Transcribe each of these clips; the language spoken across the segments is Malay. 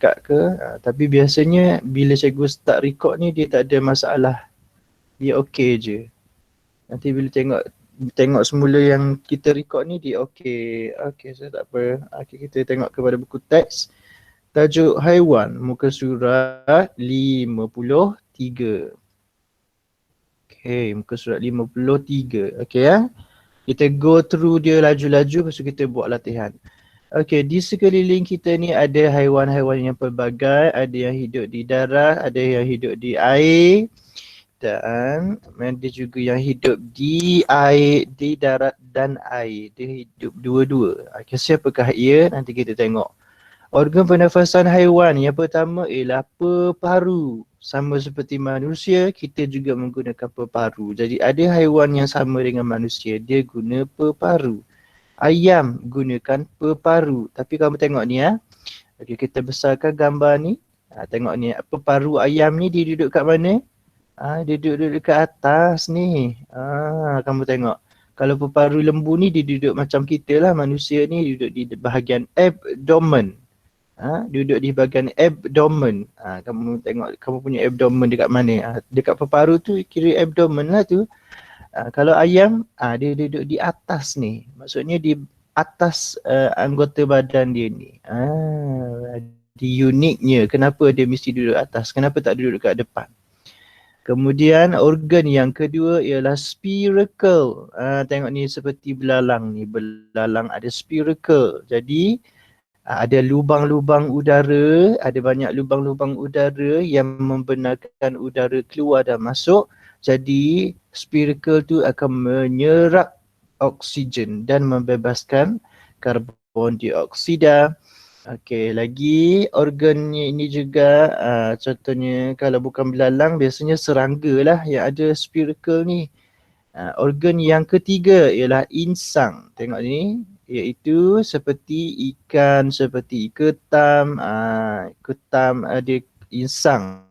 dekat ke. Tapi biasanya bila cikgu start record ni dia tak ada masalah. Dia okey je. Nanti bila tengok semula yang kita record ni dia okey. Okey, so tak apa. Okay, kita tengok kepada buku teks. Tajuk haiwan, muka surat 53. Okay, muka surat 53. Okay ya. Kita go through dia laju-laju, lepas tu kita buat latihan. Okay, di sekeliling kita ni ada haiwan-haiwan yang pelbagai. Ada yang hidup di darat, ada yang hidup di air. Dan ada juga yang hidup di air, di darat dan air. Dia hidup dua-dua. Okay, siapakah ia? Nanti kita tengok. Organ pernafasan haiwan yang pertama ialah peparu. Sama seperti manusia, kita juga menggunakan peparu. Jadi ada haiwan yang sama dengan manusia, dia guna peparu. Ayam gunakan peparu. Tapi kamu tengok ni ya. Okey, kita besarkan gambar ni. Tengok ni, peparu ayam ni dia duduk kat mana? Dia duduk dekat atas ni. Kamu tengok. Kalau peparu lembu ni dia duduk macam kita lah, manusia ni duduk di bahagian abdomen. Duduk di bahagian abdomen. Kamu tengok kamu punya abdomen dekat mana? Dekat peparu tu kira abdomen lah tu. Kalau ayam, dia duduk di atas ni. Maksudnya di atas anggota badan dia ni. Di uniknya kenapa dia mesti duduk atas? Kenapa tak duduk dekat depan? Kemudian organ yang kedua ialah spiracle. Tengok ni seperti belalang ni. Belalang ada spiracle. Jadi ada lubang-lubang udara, ada banyak lubang-lubang udara yang membenarkan udara keluar dan masuk. Jadi spiracle tu akan menyerap oksigen dan membebaskan karbon dioksida. Okey, lagi organ ini juga contohnya kalau bukan belalang biasanya serangga lah yang ada spiracle ni. Organ yang ketiga ialah insang. Tengok ni, iaitu seperti ikan, seperti ketam. Ketam ada insang.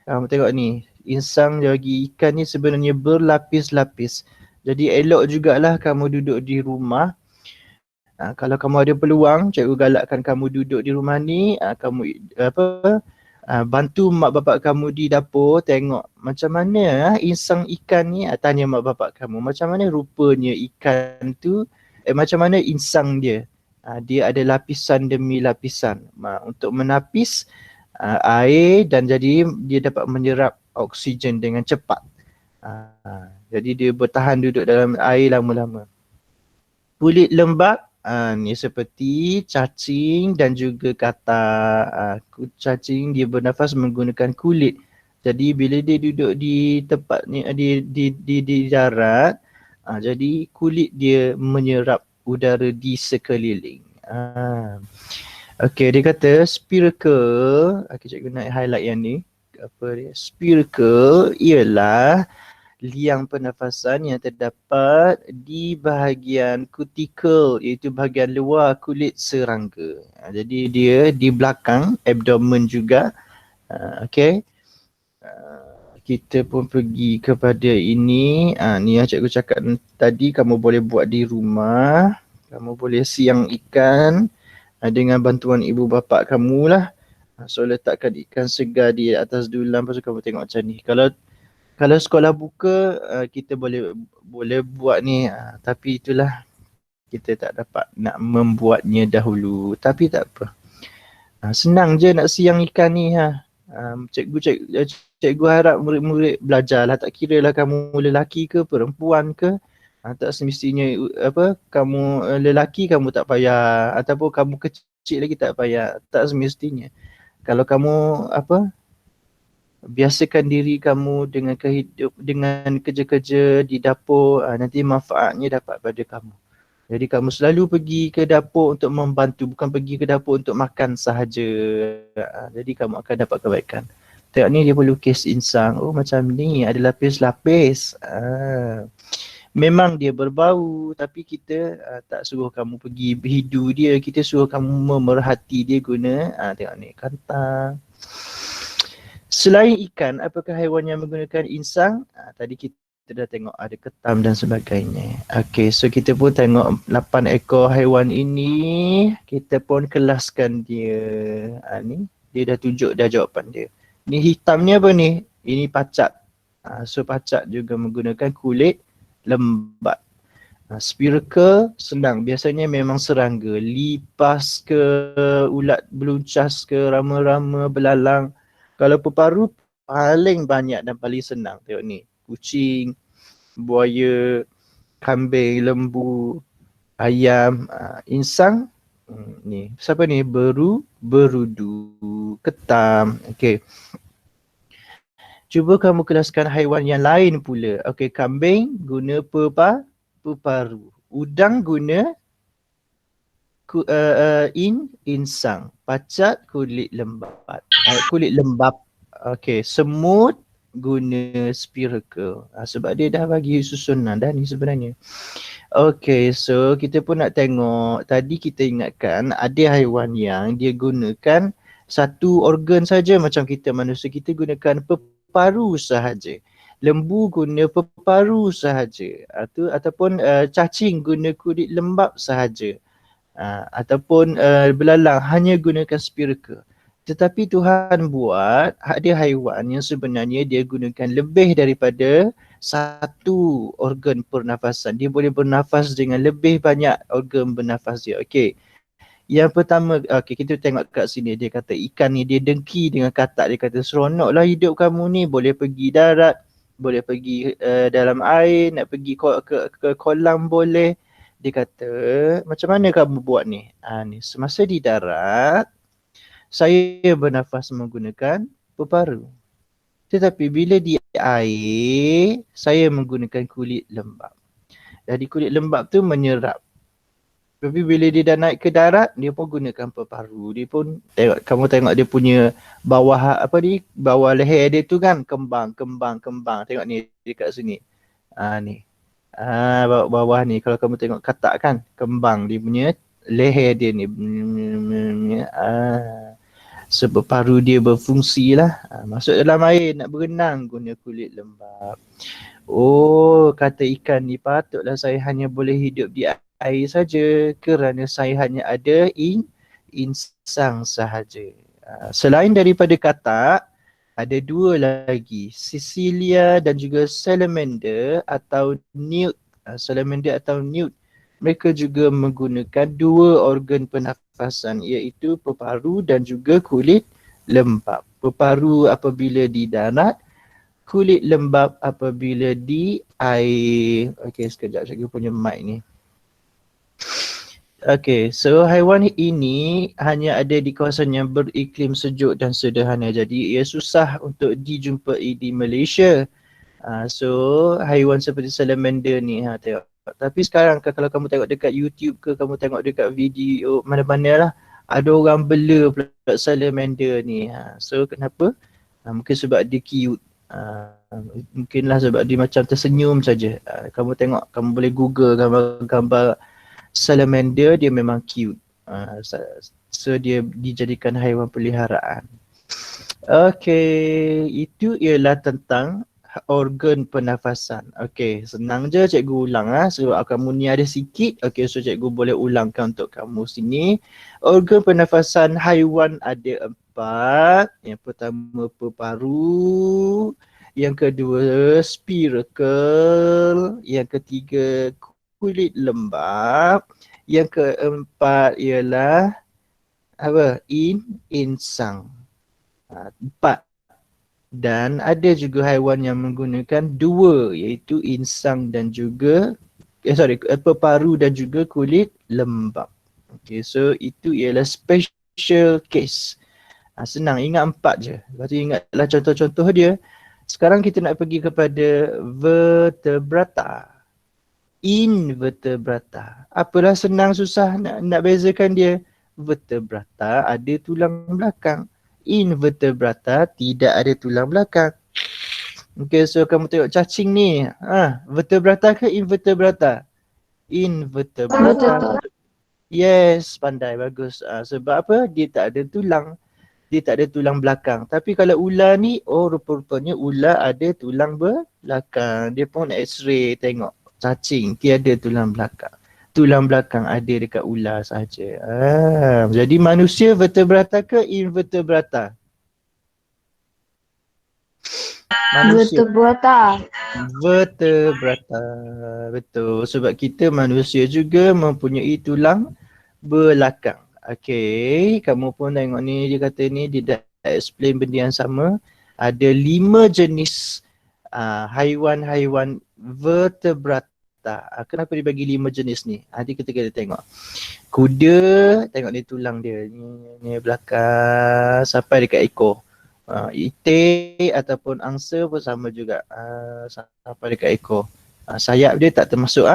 Kamu tengok ni, insang bagi ikan ni sebenarnya berlapis-lapis. Jadi elok jugalah kamu duduk di rumah. Kalau kamu ada peluang, cikgu galakkan kamu duduk di rumah ni, kamu bantu mak bapak kamu di dapur, tengok macam mana insang ikan ni, tanya mak bapak kamu macam mana rupanya ikan tu, macam mana insang dia. Dia ada lapisan demi lapisan untuk menapis air dan jadi dia dapat menyerap oksigen dengan cepat. Jadi dia bertahan duduk dalam air lama-lama. Kulit lembap, ni seperti cacing dan juga katak. Cacing dia bernafas menggunakan kulit. Jadi bila dia duduk di tempat ni, di darat, jadi kulit dia menyerap udara di sekeliling. Okey, dia kata spiracle. Cikgu nak highlight yang ni. Apa dia? Spiracle ialah liang pernafasan yang terdapat di bahagian cuticle, iaitu bahagian luar kulit serangga. Jadi dia di belakang abdomen juga. Okey. Kita pun pergi kepada ini. Ni yang cikgu cakap tadi, kamu boleh buat di rumah. Kamu boleh siang ikan dengan bantuan ibu bapa kamu lah. So letakkan ikan segar di atas dulang, lepas tu kamu tengok macam ni. Kalau sekolah buka, kita boleh buat ni, tapi itulah kita tak dapat nak membuatnya dahulu. Tapi tak apa. Senang je nak siang ikan ni. Cikgu harap murid-murid belajarlah, tak kira lah kamu lelaki ke perempuan ke. Tak semestinya kamu lelaki kamu tak payah, ataupun kamu kecil lagi tak payah. Tak semestinya. Kalau kamu biasakan diri kamu dengan kerja-kerja di dapur, nanti manfaatnya dapat pada kamu. Jadi kamu selalu pergi ke dapur untuk membantu, bukan pergi ke dapur untuk makan sahaja. Jadi kamu akan dapat kebaikan. Tengok ni dia pelukis insang. Oh macam ni, ada lapis-lapis. Memang dia berbau, tapi kita tak suruh kamu pergi hidu dia. Kita suruh kamu memerhati dia guna. Tengok ni, kantang. Selain ikan, apakah haiwan yang menggunakan insang? Tadi kita dah tengok ada ketam dan sebagainya. Okey, so kita pun tengok 8 ekor haiwan ini. Kita pun kelaskan dia. Ni Dia dah tunjuk dah jawapan dia. Ni hitam ni apa ni? Ini pacat. So pacat juga menggunakan kulit lembat. Spherical senang, biasanya memang serangga, lipas ke, ulat beluncas ke, rama-rama, belalang. Kalau peparu paling banyak dan paling senang. Tengok ni, kucing, buaya, kambing, lembu, ayam, insang. Ni, siapa ni? Berudu, ketam. Okey. Cuba kamu kelaskan haiwan yang lain pula. Okey, kambing guna peparu. Udang guna insang. Pacat kulit lembat. Kulit lembap. Okey, semut guna spherical. Sebab dia dah bagi susunan dah ni sebenarnya. Okey, so kita pun nak tengok. Tadi kita ingatkan ada haiwan yang dia gunakan satu organ saja macam kita manusia. Kita gunakan peparu sahaja. Lembu guna peparu sahaja. Ataupun cacing guna kulit lembap sahaja. Ataupun belalang hanya gunakan spherical. Tetapi Tuhan buat ada haiwan yang sebenarnya dia gunakan lebih daripada satu organ pernafasan. Dia boleh bernafas dengan lebih banyak organ bernafas dia. Okey. Yang pertama, kita tengok kat sini. Dia kata ikan ni dia dengki dengan katak. Dia kata seronoklah hidup kamu ni. Boleh pergi darat, boleh pergi dalam air, nak pergi ke kolam boleh. Dia kata, macam mana kamu buat ni? Ni semasa di darat, saya bernafas menggunakan peparu. Tetapi bila di air, saya menggunakan kulit lembap. Jadi kulit lembap tu menyerap. Tapi bila dia dah naik ke darat, dia pun gunakan peparu. Dia pun kamu tengok dia punya bawah bawah leher dia tu kan kembang. Tengok ni dekat sini. Ni. Bawah ni kalau kamu tengok katak kan kembang dia punya leher dia ni. Sebab paru dia berfungsi lah. Masuk dalam air nak berenang guna kulit lembap. Oh, kata ikan ni patutlah saya hanya boleh hidup di air saja kerana saya hanya ada insang sahaja. Selain daripada katak, ada dua lagi, Cecilia dan juga salamander atau newt. Salamander atau newt. Mereka juga menggunakan dua organ pernafasan iaitu peparu dan juga kulit lembap. Peparu apabila di darat, kulit lembap apabila di air. Okey, sekejap saya punya mic ni. Okey, so haiwan ini hanya ada di kawasan yang beriklim sejuk dan sederhana. Jadi ia susah untuk dijumpai di Malaysia. So haiwan seperti salamander ni tengok. Tapi sekarang kalau kamu tengok dekat YouTube ke, kamu tengok dekat video mana-mana lah, ada orang bela pula salamander ni. So kenapa? Mungkin sebab dia cute. Mungkinlah sebab dia macam tersenyum saja. Kamu tengok, kamu boleh Google gambar-gambar salamander, dia memang cute. So dia dijadikan haiwan peliharaan. Okey, itu ialah tentang organ pernafasan. Okey, senang je cikgu ulang sebab kamu ni ada sikit. Okey, so cikgu boleh ulangkan untuk kamu sini. Organ pernafasan haiwan ada 4. Yang pertama peparu, yang kedua spherical, yang ketiga kulit lembap, yang keempat ialah insang. 4. Dan ada juga haiwan yang menggunakan 2 iaitu insang dan juga peparu dan juga kulit lembap. Okay, so itu ialah special case. Senang, ingat 4 je. Lepas tu ingatlah contoh-contoh dia. Sekarang kita nak pergi kepada vertebrata. Invertebrata. Apalah senang susah nak bezakan dia. Vertebrata ada tulang belakang. Invertebrata tidak ada tulang belakang. Okay, so kamu tengok cacing ni. Vertebrata ke invertebrata? Invertebrata. Yes, pandai, bagus. Sebab apa? Dia tak ada tulang. Dia tak ada tulang belakang. Tapi kalau ular ni, rupa-rupanya ular ada tulang belakang. Dia pun x-ray tengok. Cacing tiada tulang belakang. tulang belakang ada dekat ular saja. Jadi manusia vertebrata ke invertebrata? Manusia Vertebrata. vertebrata. Betul. Sebab kita manusia juga mempunyai tulang belakang. Okey, kamu pun tengok ni, dia kata ni dia dah explain benda yang sama. Ada 5 jenis haiwan-haiwan vertebrata. Kenapa dia bagi 5 jenis ni? Nanti kita kena tengok. Kuda, tengok ni tulang dia. Ni belakang sampai dekat ekor. Itik ataupun angsa pun sama juga. Sampai dekat ekor. Sayap dia tak termasuk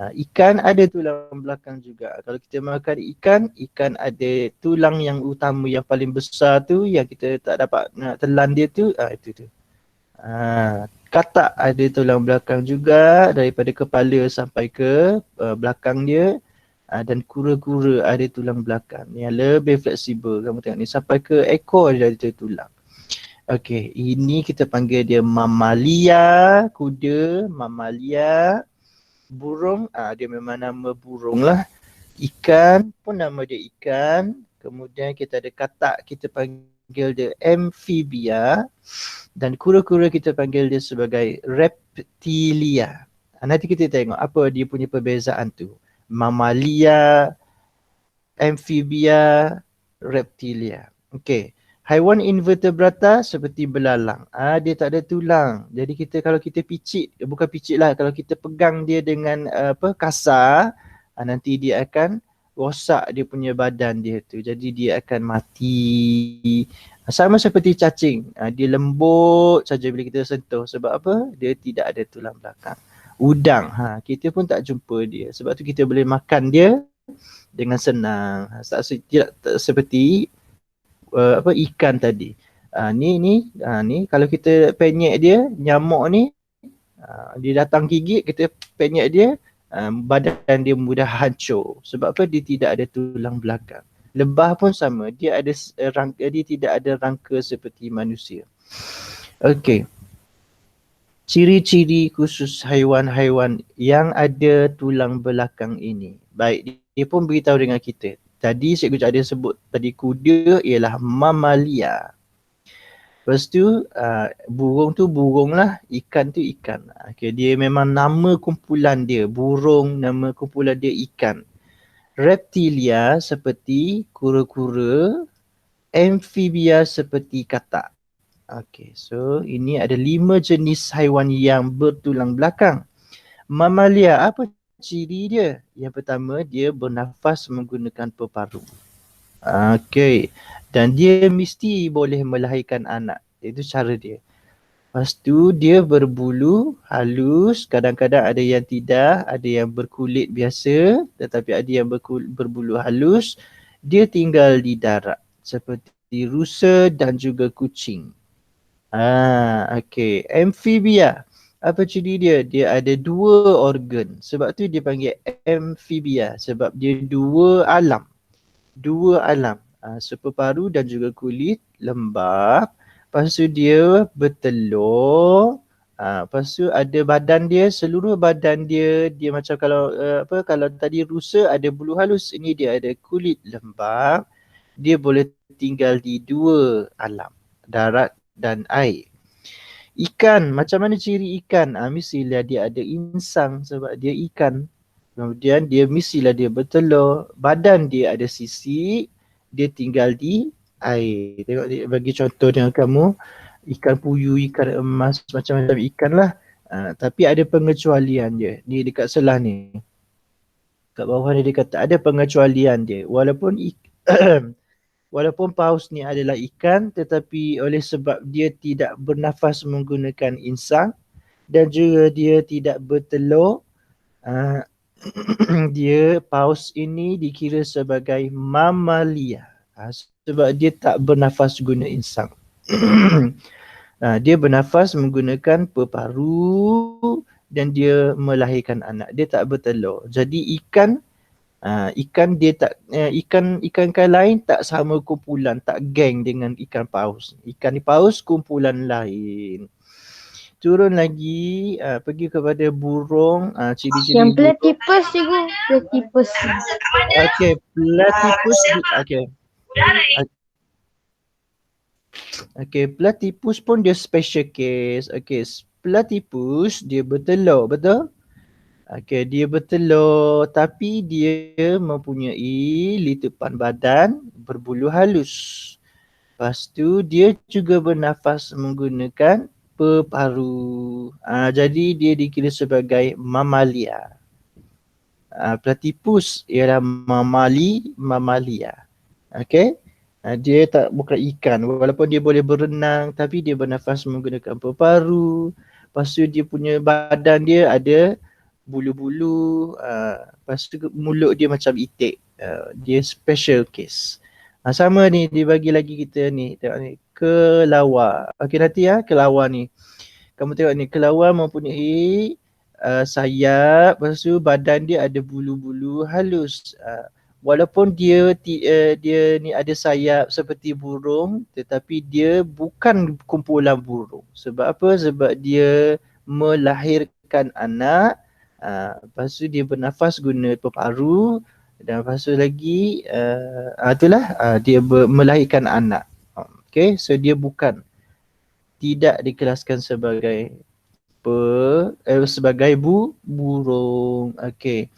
ikan ada tulang belakang juga. Kalau kita makan ikan, ikan ada tulang yang utama yang paling besar tu yang kita tak dapat nak telan dia tu, itu tu. Katak ada tulang belakang juga daripada kepala sampai ke belakang dia. Dan kura-kura ada tulang belakang yang lebih fleksibel. Kamu tengok ni sampai ke ekor dia ada tulang. Okey, ini kita panggil dia mamalia, kuda, mamalia. Burung, dia memang nama burung lah. Ikan pun nama dia ikan. Kemudian kita ada katak, kita panggil dia amphibia. Dan kura-kura kita panggil dia sebagai reptilia. Nanti kita tengok apa dia punya perbezaan tu. Mamalia, amphibia, reptilia. Okey. Haiwan invertebrata seperti belalang. Dia tak ada tulang. Jadi kita kalau kita picit, bukan picit lah, kalau kita pegang dia dengan kasar, nanti dia akan rosak dia punya badan dia tu. Jadi dia akan mati. Sama seperti cacing. Dia lembut saja bila kita sentuh. Sebab apa? Dia tidak ada tulang belakang. Udang, kita pun tak jumpa dia. Sebab tu kita boleh makan dia dengan senang. Tidak seperti ikan tadi. Ni kalau kita penyek dia, nyamuk ni dia datang gigit, kita penyek dia, badan dia mudah hancur. Sebab apa? Dia tidak ada tulang belakang. Lebah pun sama, dia ada dia tidak ada rangka seperti manusia. Okey. Ciri-ciri khusus haiwan-haiwan yang ada tulang belakang ini. Baik, dia pun beritahu dengan kita. Tadi Cikgu ada sebut tadi kuda ialah mamalia. Lepas tu burung tu burung lah, ikan tu ikan. Okay, dia memang nama kumpulan dia, burung, nama kumpulan dia ikan. Reptilia seperti kura-kura, amphibia seperti katak. Okay, so ini ada 5 jenis haiwan yang bertulang belakang. Mamalia, apa ciri dia? Yang pertama, dia bernafas menggunakan peparu. Okay, dan dia mesti boleh melahirkan anak. Itu cara dia. Lepas tu dia berbulu halus, kadang-kadang ada yang tidak, ada yang berkulit biasa, tetapi ada yang berbulu halus. Dia tinggal di darat seperti rusa dan juga kucing. Okay. Amphibia. Apa ciri dia? Dia ada 2 organ. Sebab tu dia panggil amphibia. Sebab dia 2 alam. 2 alam. Separuh dan juga kulit lembab. Lepas tu dia bertelur. Lepas tu ada badan dia, seluruh badan dia, dia macam kalau kalau tadi rusa ada bulu halus, ini dia ada kulit lembab. Dia boleh tinggal di 2 alam, darat dan air. Ikan, macam mana ciri ikan? Mestilah dia ada insang sebab dia ikan. Kemudian dia mestilah dia bertelur. Badan dia ada sisik. Dia tinggal di air. Tengok dia bagi contoh dengan kamu. Ikan puyuh, ikan emas, macam-macam ikan lah. Tapi ada pengecualian dia. Ni dekat selah ni. Kat bawah ni dia kata ada pengecualian dia. Walaupun paus ni adalah ikan, tetapi oleh sebab dia tidak bernafas menggunakan insang dan juga dia tidak bertelur, dia paus ini dikira sebagai mamalia. Sebab dia tak bernafas guna insang. Dia bernafas menggunakan peparu dan dia melahirkan anak. Dia tak bertelur. Jadi ikan dia tak ikan lain tak sama kumpulan, tak geng dengan ikan paus. Ikan paus kumpulan lain. turun lagi, pergi kepada burung, ciri-ciri Yang burung. platypus cikgu. Platypus. Okay, platypus okay. Okay, platypus pun dia special case. Okay, platypus dia bertelur, betul? Okay, dia bertelur tapi dia mempunyai litupan badan berbulu halus. Lepas tu dia juga bernafas menggunakan peparu. Jadi dia dikira sebagai mamalia. Platypus ialah mamalia. Okay. Dia bukan ikan. Walaupun dia boleh berenang tapi dia bernafas menggunakan peparu. Lepas tu dia punya badan dia ada bulu-bulu. Lepas tu mulut dia macam itik. Dia special case. Sama ni dia bagi lagi kita ni. Tengok ni. Kelawar. Okey nanti kelawar ni. Kamu tengok ni. Kelawar mempunyai sayap. Lepas tu badan dia ada bulu-bulu halus. Walaupun dia ni ada sayap seperti burung, tetapi dia bukan kumpulan burung. Sebab apa? Sebab dia melahirkan anak. Lepas tu dia bernafas guna peparu. Dan lepas tu lagi itulah dia melahirkan anak. Okay, so dia bukan, tidak dikelaskan sebagai sebagai burung. Okay.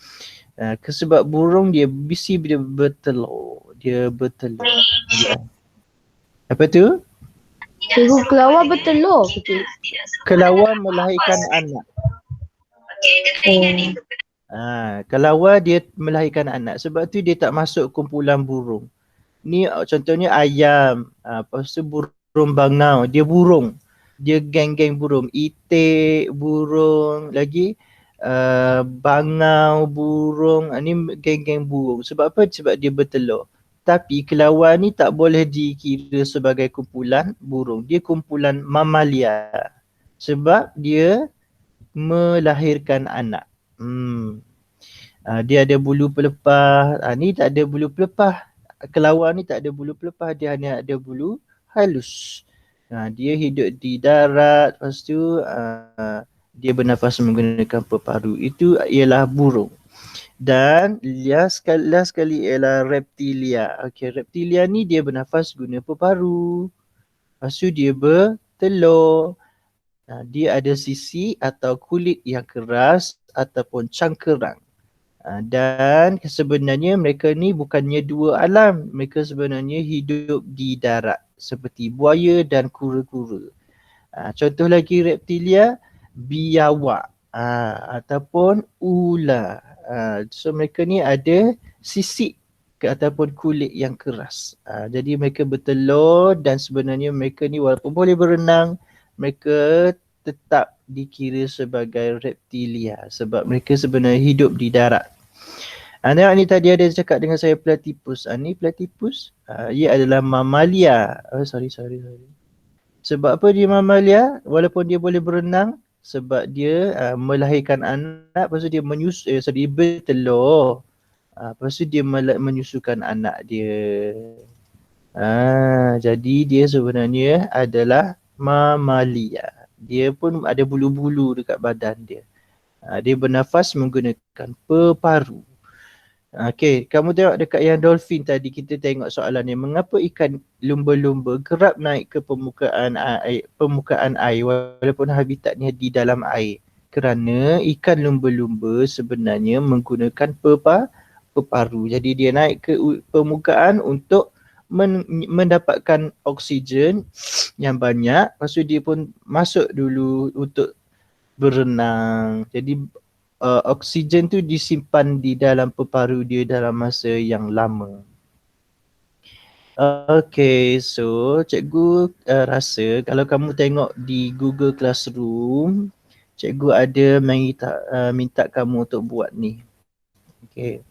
Sebab burung dia bertelur. Dia bertelur. Apa tu? Cikgu, kelawar bertelur betul. Kelawar melahirkan anak. Kelawar dia melahirkan anak. Sebab tu dia tak masuk kumpulan burung. Ni contohnya ayam. Lepas tu burung bangau. Dia burung. Dia geng-geng burung. Itik, burung. Lagi bangau, burung. Ni geng-geng burung. Sebab apa? Sebab dia bertelur. Tapi kelawar ni tak boleh dikira sebagai kumpulan burung. Dia kumpulan mamalia. Sebab dia melahirkan anak. Dia ada bulu pelepah. Ni tak ada bulu pelepah. Kelawar ni tak ada bulu pelepah. Dia hanya ada bulu halus. Dia hidup di darat. Lepas tu dia bernafas menggunakan peparu. Itu ialah burung. Dan last sekali ialah reptilia. Okay, reptilia ni dia bernafas guna peparu. Lepas tu dia bertelur. Dia ada sisi atau kulit yang keras ataupun cangkerang. Dan sebenarnya mereka ni bukannya dua alam. Mereka sebenarnya hidup di darat. Seperti buaya dan kura-kura. Contoh lagi reptilia, biawak ataupun ular. So mereka ni ada sisik ataupun kulit yang keras. Jadi mereka bertelur dan sebenarnya mereka ni walaupun boleh berenang, mereka tetap dikira sebagai reptilia sebab mereka sebenarnya hidup di darat. Tengok ni tadi ada cakap dengan saya platypus. Ni platypus, ia adalah mamalia. Sorry. Sebab apa dia mamalia? Walaupun dia boleh berenang, sebab dia melahirkan anak, lepas tu dia dia bertelur. Lepas tu dia menyusukan anak dia. Jadi dia sebenarnya adalah mamalia. Dia pun ada bulu-bulu dekat badan dia. Dia bernafas menggunakan peparu. Okey, kamu tengok dekat yang dolphin tadi, kita tengok soalan ni. Mengapa ikan lumba-lumba kerap naik ke permukaan air walaupun habitatnya di dalam air? Kerana ikan lumba-lumba sebenarnya menggunakan peparu. Jadi dia naik ke permukaan untuk mendapatkan oksigen yang banyak. Lepas tu dia pun masuk dulu untuk berenang. Jadi oksigen tu disimpan di dalam peparu dia dalam masa yang lama. Okay, so cikgu rasa kalau kamu tengok di Google Classroom, cikgu ada minta kamu untuk buat ni. Okay.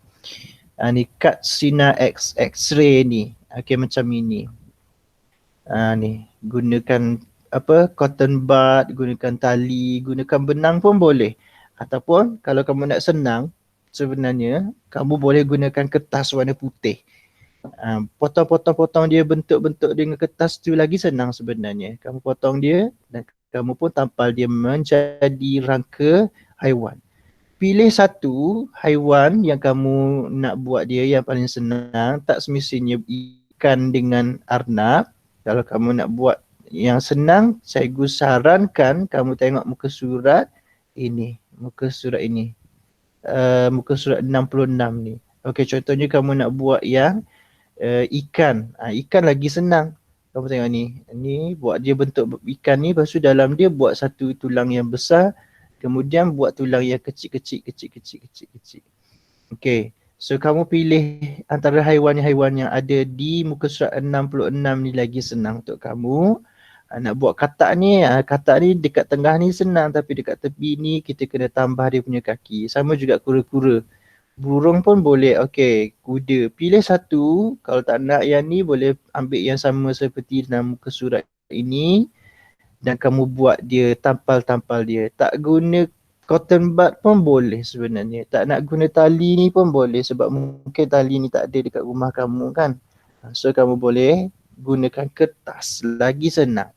Ni Katsina X-ray ni. Okay, macam ini. Ni gunakan cotton bud, gunakan tali, gunakan benang pun boleh. Ataupun kalau kamu nak senang, sebenarnya kamu boleh gunakan kertas warna putih. Potong dia, bentuk-bentuk dengan kertas tu lagi senang sebenarnya. Kamu potong dia dan kamu pun tampal dia menjadi rangka haiwan. Pilih satu haiwan yang kamu nak buat dia yang paling senang. Tak semestinya ikan dengan arnab. Kalau kamu nak buat yang senang, cikgu sarankan kamu tengok muka surat ini. Muka surat ini. Muka surat 66 ni. Okey, contohnya kamu nak buat yang ikan. Ikan lagi senang. Kamu tengok ni. Ni buat dia bentuk ikan ni. Lepas tu dalam dia buat satu tulang yang besar. Kemudian buat tulang yang kecil-kecil. Okey. So kamu pilih antara haiwan-haiwan yang ada di muka surat 66 ni lagi senang untuk kamu. Nak buat katak ni dekat tengah ni senang, tapi dekat tepi ni kita kena tambah dia punya kaki. Sama juga kura-kura. Burung pun boleh. Okey, kuda. Pilih satu. Kalau tak nak yang ni boleh ambil yang sama seperti dalam muka surat ini. Dan kamu buat dia, tampal-tampal dia. Tak guna cotton bud pun boleh sebenarnya. Tak nak guna tali ni pun boleh sebab mungkin tali ni tak ada dekat rumah kamu kan. So kamu boleh gunakan kertas. Lagi senang.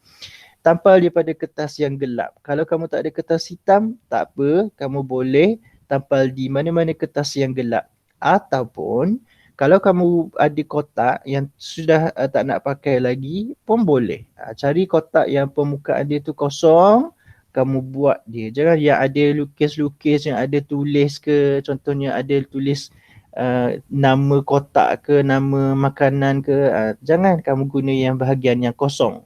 Tampal dia pada kertas yang gelap. Kalau kamu tak ada kertas hitam, tak apa. Kamu boleh tampal di mana-mana kertas yang gelap. Ataupun kalau kamu ada kotak yang sudah tak nak pakai lagi pun boleh. Cari kotak yang permukaan dia tu kosong, kamu buat dia. Jangan yang ada lukis-lukis, yang ada tulis ke, contohnya ada tulis nama kotak ke, nama makanan ke. Jangan kamu guna yang bahagian yang kosong.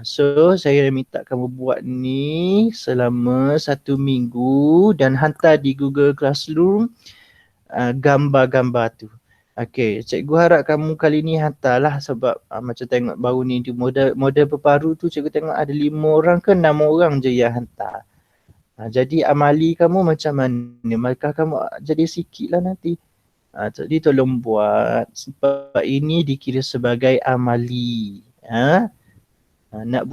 So saya minta kamu buat ni selama 1 minggu dan hantar di Google Classroom gambar-gambar tu. Okey, cikgu harap kamu kali ni hantarlah sebab macam tengok baru ni di model peparu tu cikgu tengok ada 5 orang ke 6 orang je yang hantar. Jadi amali kamu macam mana? Markah kamu jadi sikit lah nanti. Jadi tolong buat sebab ini dikira sebagai amali. Nak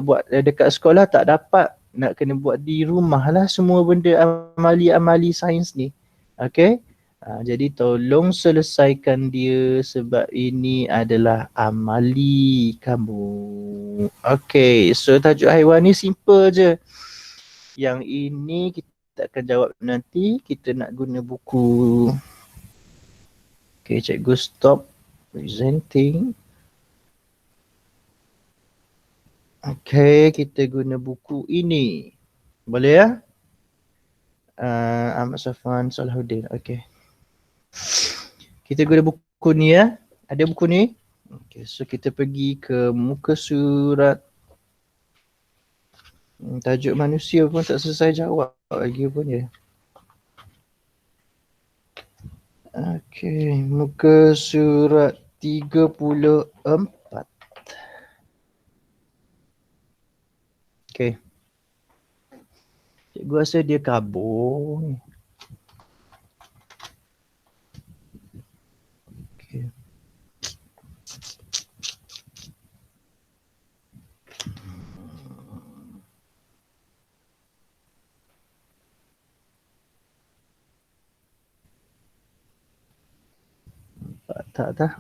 buat dekat sekolah tak dapat, nak kena buat di rumah lah semua benda amali-amali sains ni. Okey? Jadi tolong selesaikan dia sebab ini adalah amali kamu. Okey, so tajuk haiwan ni simple je. Yang ini kita akan jawab nanti. Kita nak guna buku. Okey, cikgu stop presenting. Okey, kita guna buku ini. Boleh ya? Ahmad Safwan Salahuddin. Okey. Kita guna buku ni ya. Ada buku ni? Okey, so kita pergi ke muka surat. Tajuk manusia pun tak selesai jawab lagi pun ya. Okey, muka surat 34. Okey. Cikgu rasa dia kabur ni. Okey. Tak.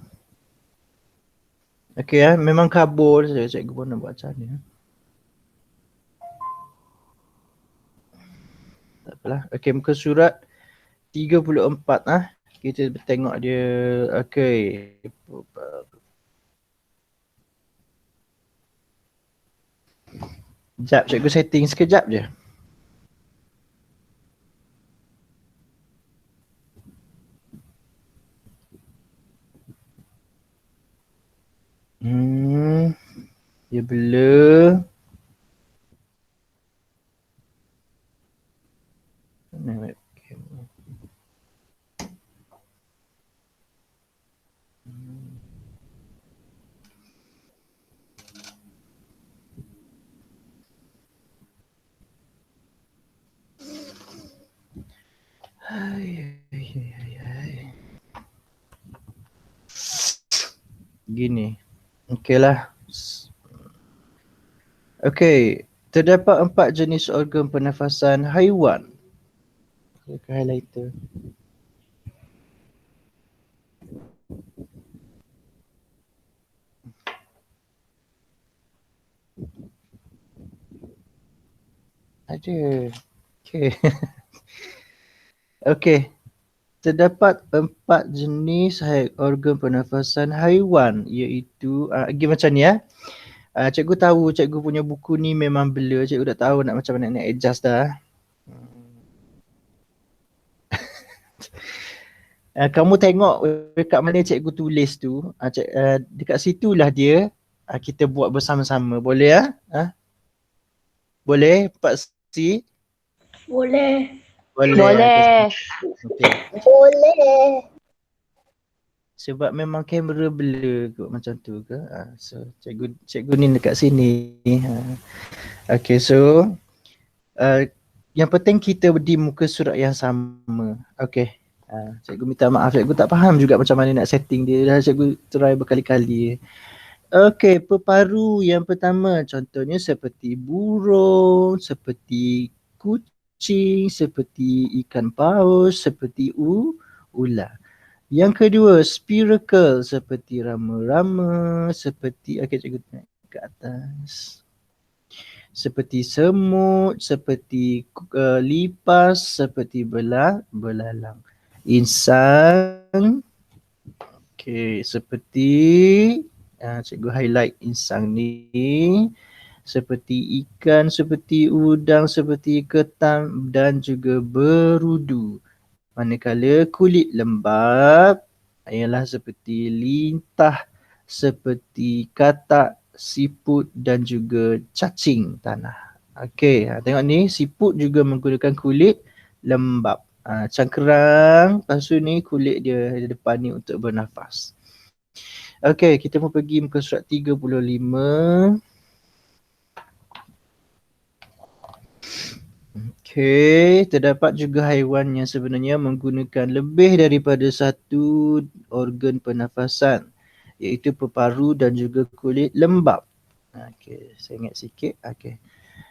Okey ya, memang kabur saja. Cikgu pun nak buat macam ni. Tak apalah. Okey, muka surat 34 kita tengok dia. Okey. Sekejap, cikgu setting sekejap je. Dia blur. Gini. Okeylah. Okey, terdapat 4 jenis organ pernafasan haiwan. Ke highlighter. Ada. Okey. Okey. Terdapat 4 jenis organ pernafasan haiwan iaitu macam ni ya. Cikgu tahu cikgu punya buku ni memang blur, cikgu dah tahu nak macam mana nak adjust dah. Kamu tengok dekat mana cikgu tulis tu, dekat situlah dia kita buat bersama-sama. Boleh ya? Boleh Pak Si? Boleh. Boleh. Okay. Boleh. Sebab memang kamera blur kot macam tu ke? So cikgu ni dekat sini. Okay, so yang penting kita di muka surat yang sama. Okay. Cikgu minta maaf, cikgu tak faham juga macam mana nak setting dia. Dah cikgu try berkali-kali. Okay, peparu yang pertama contohnya seperti burung, seperti kucing, seperti ikan paus, seperti ular. Yang kedua, spherical seperti rama-rama, seperti cikgu naik ke atas. Seperti semut, seperti lipas, seperti belalang. Insang. Okey, seperti cikgu highlight insang ni. Seperti ikan, seperti udang, seperti ketam dan juga berudu. Manakala kulit lembab ialah seperti lintah, seperti katak, siput dan juga cacing tanah. Okey, tengok ni siput juga menggunakan kulit lembab. Cangkerang, lepas tu ni kulit dia di depan ni untuk bernafas. Okey, kita mau pergi muka surat 35. Okey, terdapat juga haiwan yang sebenarnya menggunakan lebih daripada satu organ pernafasan, iaitu peparu dan juga kulit lembab. Okey, saya ingat sikit. Okey.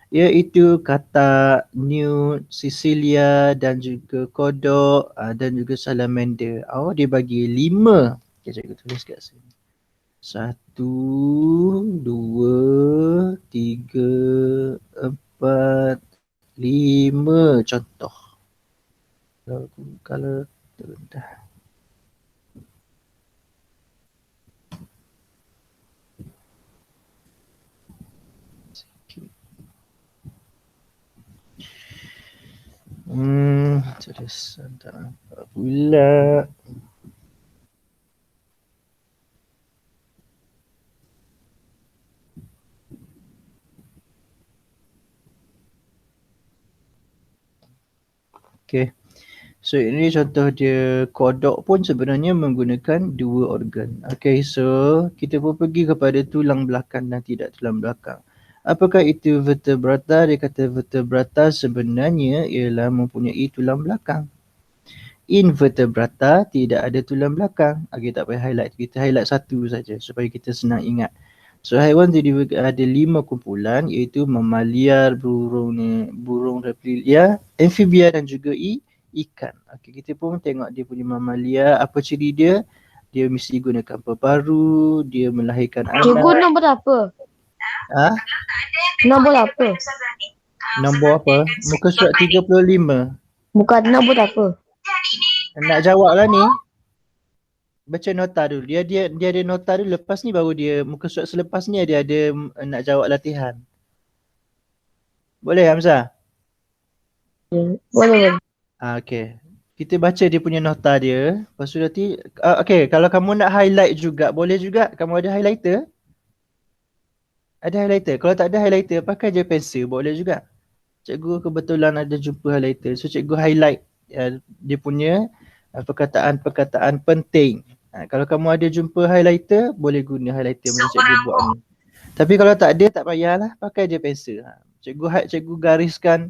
Iaitu katak, newt, Cecilia dan juga kodok dan juga salamander. Dia bagi 5. Okey, cikgu tulis kat sini. 1, 2, 3, 4, 5 contoh. Kalau dah. Terus tak nampak pula. Okay. So ini contoh dia, kodok pun sebenarnya menggunakan 2 organ. Okay, so kita pun pergi kepada tulang belakang dan tidak tulang belakang. Apakah itu vertebrata? Dia kata vertebrata sebenarnya ialah mempunyai tulang belakang. Invertebrata tidak ada tulang belakang. Okay, tak payah highlight. Kita highlight satu saja supaya kita senang ingat. So haiwan tadi ada 5 kumpulan iaitu mamalia, burung reptilia, amfibia dan juga ikan. Okey, kita pun tengok dia punya mamalia, apa ciri dia? Dia mesti gunakan peparu, dia melahirkan anak. Cikgu nombor apa? Nombor apa? Nombor apa? Muka surat 35. Bukan nombor apa? Nak jawab lah ni. Baca nota dulu. Dia ada nota dulu, lepas ni baru dia muka surat selepas ni dia ada nak jawab latihan. Boleh Hamzah? Boleh. Okey. Kita baca dia punya nota dia. Lepas tu nanti okey, kalau kamu nak highlight juga boleh juga. Kamu ada highlighter? Ada highlighter. Kalau tak ada highlighter pakai je pensel boleh juga. Cikgu kebetulan ada jumpa highlighter. So cikgu highlight dia punya perkataan-perkataan penting. Kalau kamu ada jumpa highlighter boleh guna highlighter macam cikgu buat ni. Tapi kalau tak ada tak payahlah, pakai je pensel. Cikgu gariskan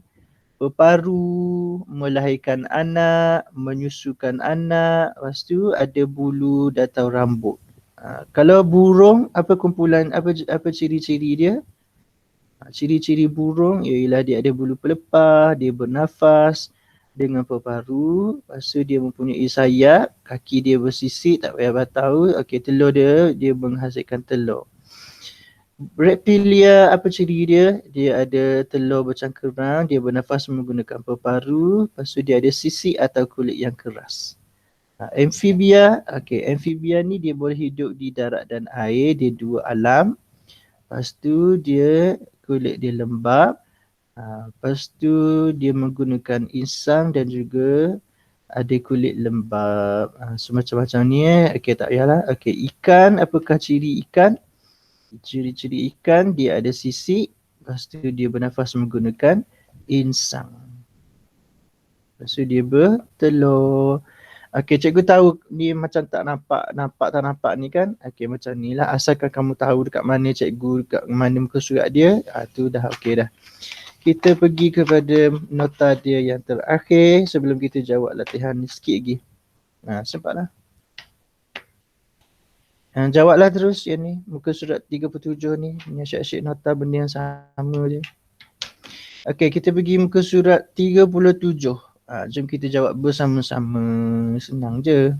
peparu, melahirkan anak, menyusukan anak, lepas tu ada bulu atau rambut. Kalau burung, apa kumpulan, apa ciri-ciri dia? Ciri-ciri burung ialah dia ada bulu pelepah, dia bernafas dengan peparu, lepas tu dia mempunyai sayap, kaki dia bersisik, tak payah tahu. Okey, telur dia menghasilkan telur. Reptilia, apa ciri dia? Dia ada telur bercangkemang, dia bernafas menggunakan paru-paru, lepas tu dia ada sisik atau kulit yang keras. Amphibia, amphibia ni dia boleh hidup di darat dan air, dia dua alam. Lepas tu dia kulit dia lembap. Lepas tu dia menggunakan insang dan juga ada kulit lembap. So macam-macam ni tak payahlah. Ikan, apakah ciri ikan? Ciri-ciri ikan, dia ada sisik. Lepas tu dia bernafas menggunakan insang. Lepas tu dia bertelur. Cikgu tahu ni macam tak nampak ni kan. Macam ni lah. Asalkan kamu tahu dekat mana cikgu, dekat mana muka surat dia, tu dah dah. Kita pergi kepada nota dia yang terakhir sebelum kita jawab latihan ni sikit lagi. Sempatlah. Jawablah terus yang ni, muka surat 37 ni. Ni asyik-asyik nota benda yang sama je. Kita pergi muka surat 37. Jom kita jawab bersama-sama. Senang je.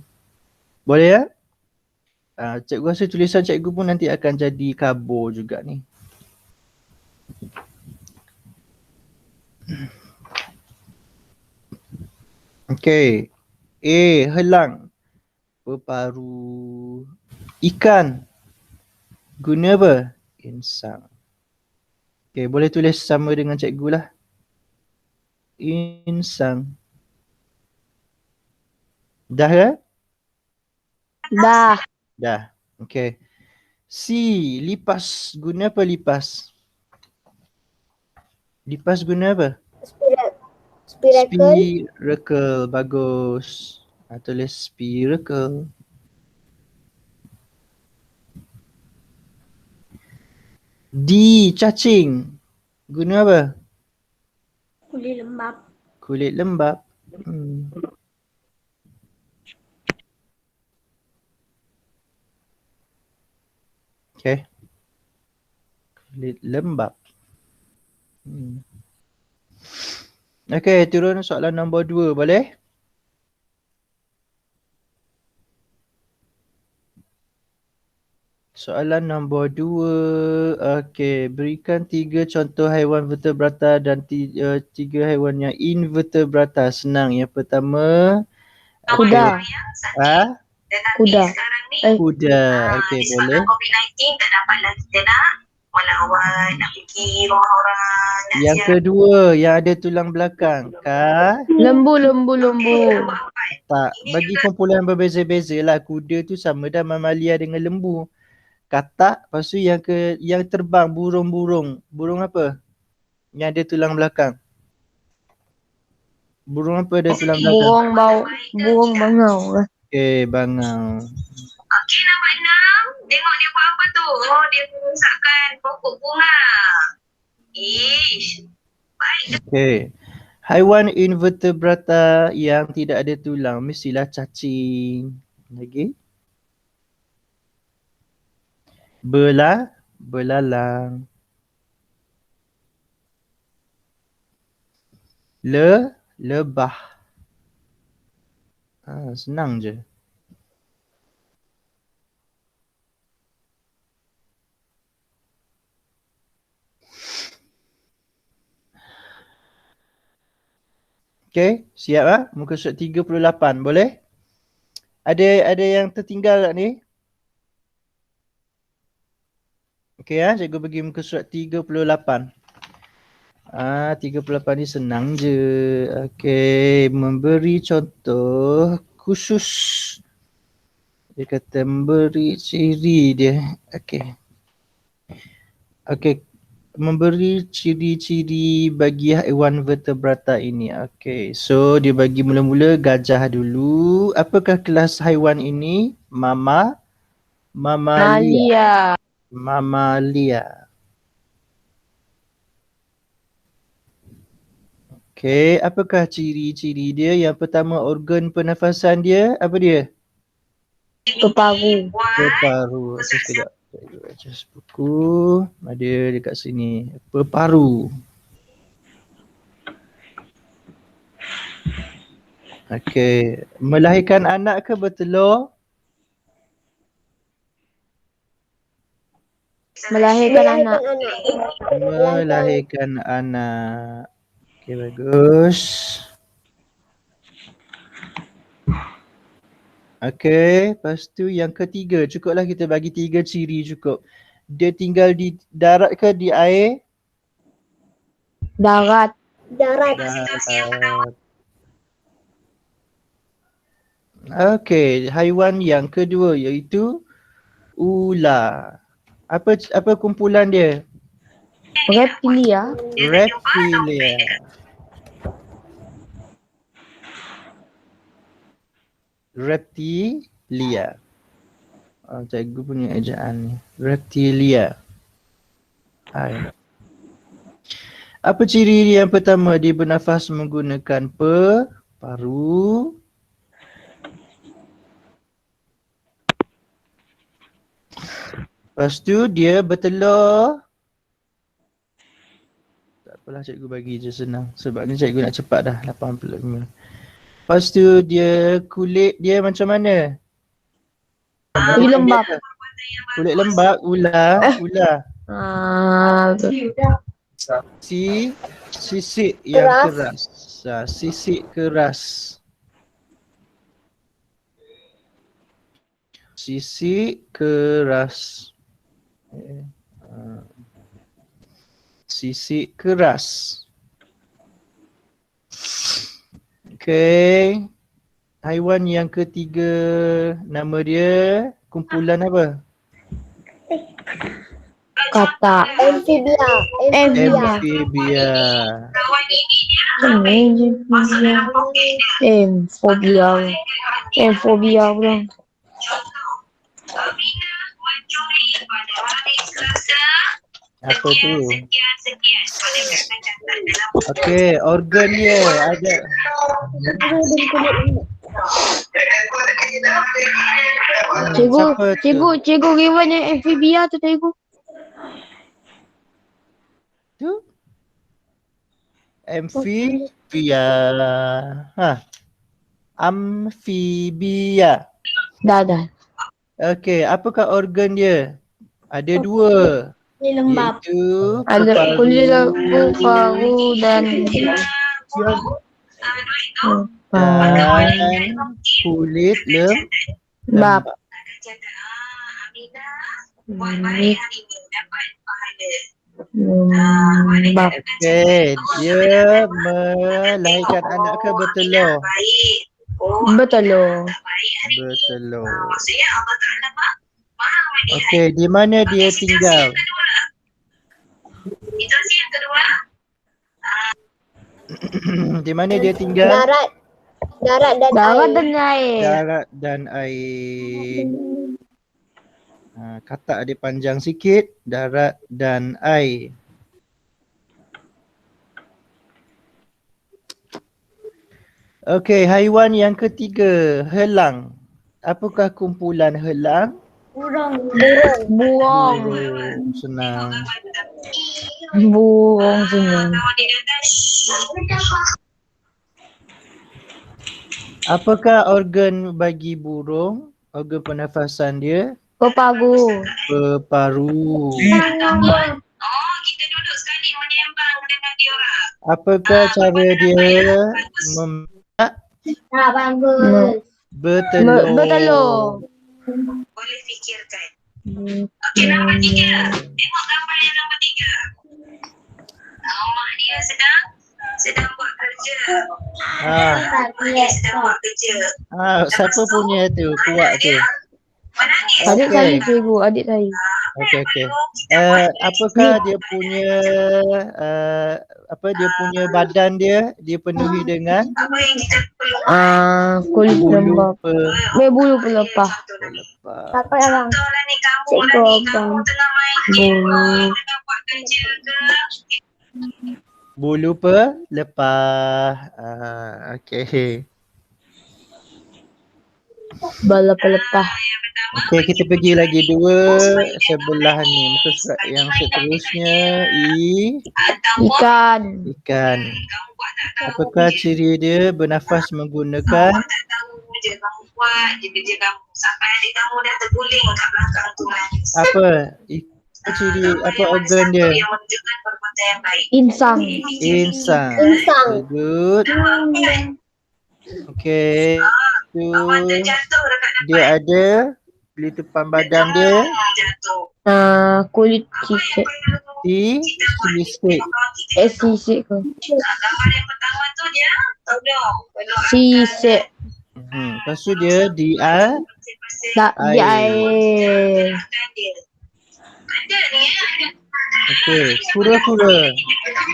Boleh ya? Cikgu rasa tulisan cikgu pun nanti akan jadi kabur juga ni. A. Helang. Berparu. Ikan. Guna apa? Insang. Boleh tulis sama dengan cikgu lah. Insang. Dah ya? Dah. Dah. C. Lipas. Guna apa lipas? Lipas guna apa? Spherical. Bagus. Tulis spherical. D. Cacing. Guna apa? Kulit lembab. Kulit lembab. Kulit lembab. Turun soalan nombor 2, boleh? Soalan nombor 2. Berikan 3 contoh haiwan vertebrata dan 3 haiwan yang invertebrata. Senang. Yang pertama, Kuda. Kuda. Kuda. Boleh. COVID-19 tak dapatlah kita nak melawan, nak pergi rumah orang. Yang kedua, yang ada tulang belakang. Lembu. Tak. Bagi kumpulan berbeza-beza lah. Kuda tu sama dah mamalia dengan lembu. Katak. Lepas tu yang terbang, burung-burung. Burung apa? Yang ada tulang belakang. Burung apa ada tulang belakang? Burung bangau. Bangau. Nombor 6. Tengok dia buat apa tu? Dia merosakkan pokok bunga. Baik. Haiwan invertebrata yang tidak ada tulang mestilah cacing. Lagi? Belalang. Lebah. Senang je. Siap lah? Muka surat 38, boleh? Ada yang tertinggal tak ni? Cikgu bagi muka surat 38. 38 ni senang je. Memberi contoh khusus. Dia kata memberi ciri dia. Memberi ciri-ciri bagi haiwan vertebrata ini. So dia bagi mula-mula gajah dulu. Apakah kelas haiwan ini? Mamalia. Apakah ciri-ciri dia? Yang pertama, organ pernafasan dia. Apa dia? Berparu. Sekejap. Adjust buku. Ada dekat sini. Berparu. Melahirkan anak ke bertelur? Melahirkan anak. Melahirkan anak. Okey, bagus. Okey, lepas tu yang ketiga. Cukuplah kita bagi 3 ciri cukup. Dia tinggal di darat ke di air? Darat. Darat. Okey, haiwan yang kedua iaitu ular. Apa kumpulan dia? Reptilia. Reptilia. Reptilia. Cikgu punya ejaan ni. Reptilia. Apa ciri dia yang pertama? Dia bernafas menggunakan paru. Lepas tu dia bertelur. Tak apalah, cikgu bagi je senang. Sebab ni cikgu nak cepat dah, 85. Lepas tu dia kulit dia macam mana? Kulit lembab. Kulit lembab, ular. Sisik yang keras. Sisik keras. Sisik keras. Sisik keras. Okey. Haiwan yang ketiga, nama dia kumpulan apa? Katak. Amphibia. Amphibia. Kawan ini dia masuk dalam poket dia. Amphibia pula. Contoh, Amina mencuri pada hari Selasa. Apa tu? Sekian. Boleh kata catat dalam Okey, organ dia ada. Siapa tu? Cikgu riwayatnya amphibia tu cikgu. Tu? Amphibia. Amphibia. Dah. Okey, apakah organ dia? Ada 2. Lembab. Iaitu Ada kulit lembu, paru dan kulit lembab. Amina buat baik hari ini dapat pahala. Lembab. Okey, dia melahirkan anak ke bertelur? Baik. Bertelur. Bertelur. Maksudnya Allah Ta'ala maha melihat. Okey, di mana dia tinggal? Situasi yang kedua. Di mana dia tinggal? Darat dan air. Darat dan air. Katak dia panjang sikit. Darat dan air. Okey, haiwan yang ketiga, helang. Apakah kumpulan helang? Burung. Burung. Senang. Burung senang. Apakah organ bagi burung? Organ pernafasan dia? Peparu. Peparu. Oh, kita duduk sekali menyembang dengan dia orang. Apakah cara dia Bagus. bertelur? Boleh fikirkan. Okey, nombor 3. Tengok gambar yang nombor 3. Mak dia sedang buat kerja. Dia sedang buat kerja. Siapa punya tu? Kuat tu. Menangis. Adik saya cikgu, adik saya. Okey. Apakah dia punya dia punya badan dia penuhi dengan Apa yang kita perlu? Kulit bulu lembab. Bulu pelepah. pelepah. Siapa yang Contohlah ni kamu Cikgu lah ni. abang. Kamu tengah main game ke? Tengah buat kerja ke? Bulu pelepah. Okey. Bala pelepah. Okey, kita pergi lagi 2 sebelah ni. Muka surat yang seterusnya. Ikan. Ikan. Apakah ciri dia? Bernafas menggunakan Tak tahu je kamu buat je kerja kamu. Sampai adik kamu dah terguling kat belakang tu nangis. apa? ciri apa organ dia? Yang menunjukkan perbuatan yang baik. Insang. Insang. Insang. Very good. Okay. Awak Tu terjatuh dekat dia ada di depan badan dia jatuh. Kulit sisik. sisik. Sisik ke? Gambar yang pertama tu dia tolong. Sisik. Lepas tu dia Tak, di air. air. Ada ni ada. Okey, kura-kura.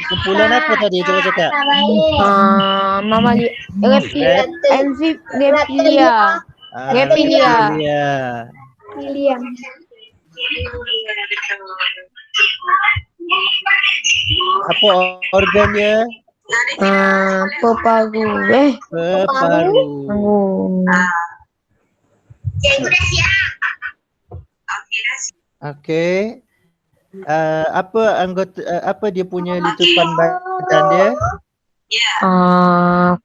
Kumpulan apa tadi cuba cakap? Mamalia. Reptilia. Reptilia. Reptilia. Apa organ dia? Peparu. Peparu. Cikgu dah siap. Okey dah siap. Okey. Apa anggota apa dia punya litupan badan dia? Ya.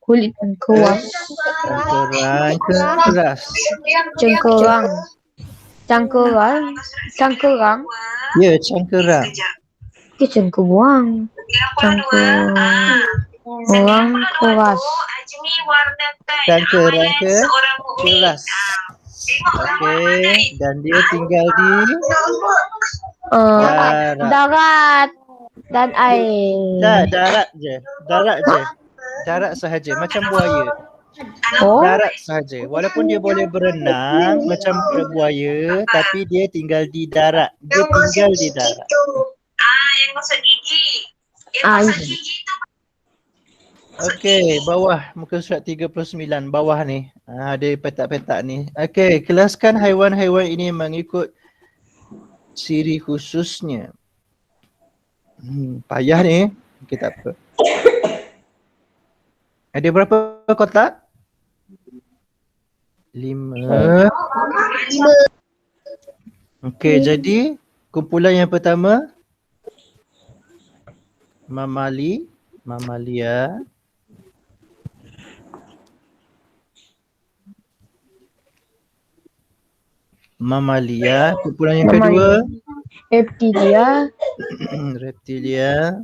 Kulit keras. Cangkerang keras. Cengkerang. Cangkerang. Cangkerang. Ya, cangkerang. Ke cengkerang. Cangkerang. Orang keras. Ajmi warnakan Cangkerang seorang mukmin. keras. Okey, dan dia tinggal di Darat dan air. darat je. Darat sahaja macam buaya. Oh, Darat sahaja. Walaupun dia boleh berenang macam buaya, tapi dia tinggal di darat. Dia tinggal di darat. Yang masuk gigi. Yang Ah, masuk iya. gigi tu. Okey, bawah muka surat 39 bawah ni. Ada petak-petak ni. Okey, kelaskan haiwan-haiwan ini mengikut ciri khususnya. Payah ni. Okey, tak apa. Ada berapa kotak? 5. Okey, jadi kumpulan yang pertama mamalia. Kumpulan yang kedua reptilia. reptilia.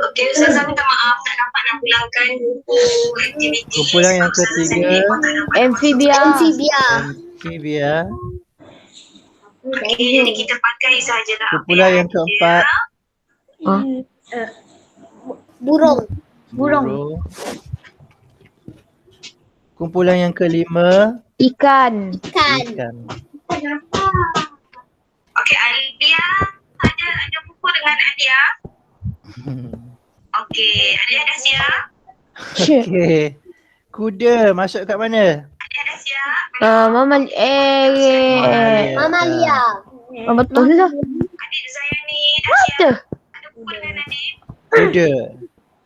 Okey, Ustazah minta maaf tak dapat nak pulangkan buku aktiviti. Kumpulan yang ketiga Amphibia. amphibia. Okey, jadi kita pakai sajalah. Kumpulan yang keempat Burung. Kumpulan yang kelima Ikan. ikan. Okey, Alia ada buku dengan Alia. Okey, Alia dah siap? Okey. Kuda masuk kat mana? Alia dah siap? Mamalia. Betul lah. Adik Zayani dah siap? Ada buku dengan adik? Kuda.